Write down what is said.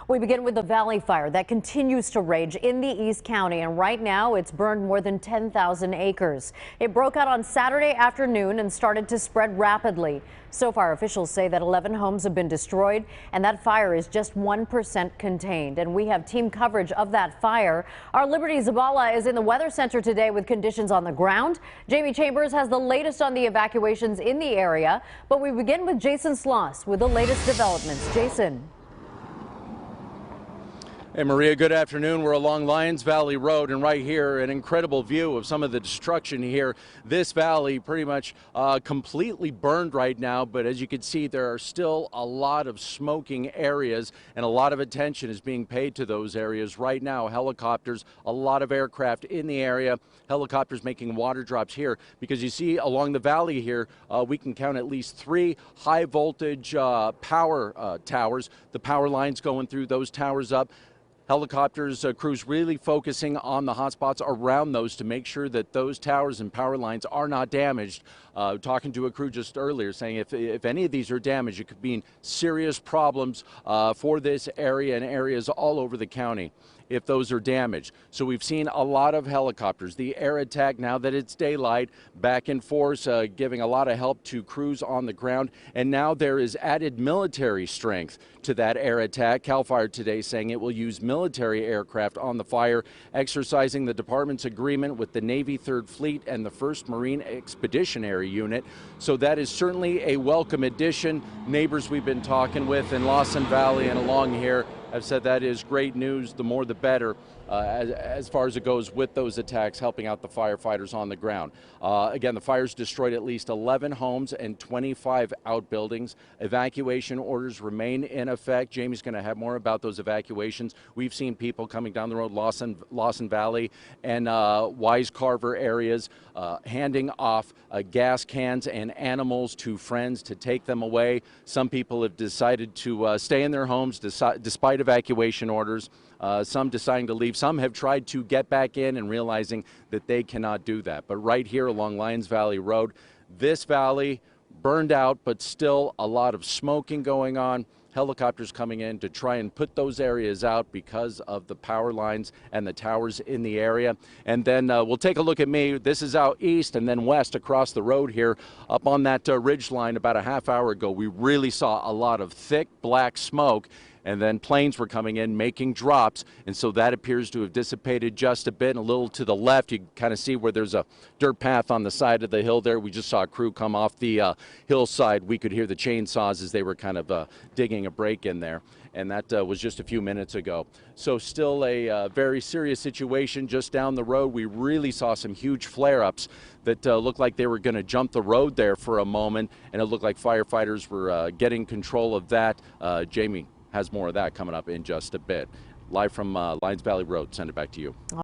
We begin with the Valley Fire that continues to rage in the East County, and right now it's burned more than 10,000 acres. It broke out on Saturday afternoon and started to spread rapidly. So far, officials say that 11 homes have been destroyed, and that fire is just 1% contained. And we have team coverage of that fire. Our Liberty Zabala is in the Weather Center today with conditions on the ground. Jamie Chambers has the latest on the evacuations in the area. But we begin with Jason Sloss with the latest developments. Jason. Hey Maria, good afternoon. We're along Lions Valley Road, and right here an incredible view of some of the destruction here. This valley pretty much completely burned right now, but as you can see, there are still a lot of smoking areas, and a lot of attention is being paid to those areas right now. Helicopters, a lot of aircraft in the area, helicopters making water drops here, because you see along the valley here, we can count at least 3 high voltage power towers. The power lines going through those towers up. Helicopters, crews really focusing on the hot spots around those to make sure that those towers and power lines are not damaged. Talking to a crew just earlier saying if any of these are damaged, it could mean serious problems for this area and areas all over the county if those are damaged. So we've seen a lot of helicopters. The air attack, now that it's daylight, back in force, giving a lot of help to crews on the ground. And now there is added military strength to that air attack. CAL FIRE today saying it will use military aircraft on the fire, exercising the department's agreement with the Navy 3rd Fleet and the 1st Marine Expeditionary Unit. So that is certainly a welcome addition. Neighbors we've been talking with in Lawson Valley and along here have said that is great news. The more the better as far as it goes with those attacks, helping out the firefighters on the ground. Again, the fires destroyed at least 11 homes and 25 outbuildings. Evacuation orders remain in effect. Jamie's going to have more about those evacuations. We've seen people coming down the road, Lawson Valley and Wise Carver areas, handing off gas cans and animals to friends to take them away. Some people have decided to stay in their homes despite evacuation orders. Some deciding to leave. Some have tried to get back in and realizing that they cannot do that. But right here along Lions Valley Road, this valley burned out, but still a lot of smoking going on. Helicopters coming in to try and put those areas out because of the power lines and the towers in the area. And then we'll take a look at me. This is out east and then west across the road here. Up on that ridge line about a half hour ago, we really saw a lot of thick black smoke. And then planes were coming in making drops, and so that appears to have dissipated just a bit. And a little to the left, you kind of see where there's a dirt path on the side of the hill there. We just saw a crew come off the hillside. We could hear the chainsaws as they were kind of digging a break in there, and that was just a few minutes ago. So still a very serious situation just down the road. We really saw some huge flare-ups that looked like they were going to jump the road there for a moment, and it looked like firefighters were getting control of that. Jamie has more of that coming up in just a bit. Live from Lions Valley Road. Send it back to you.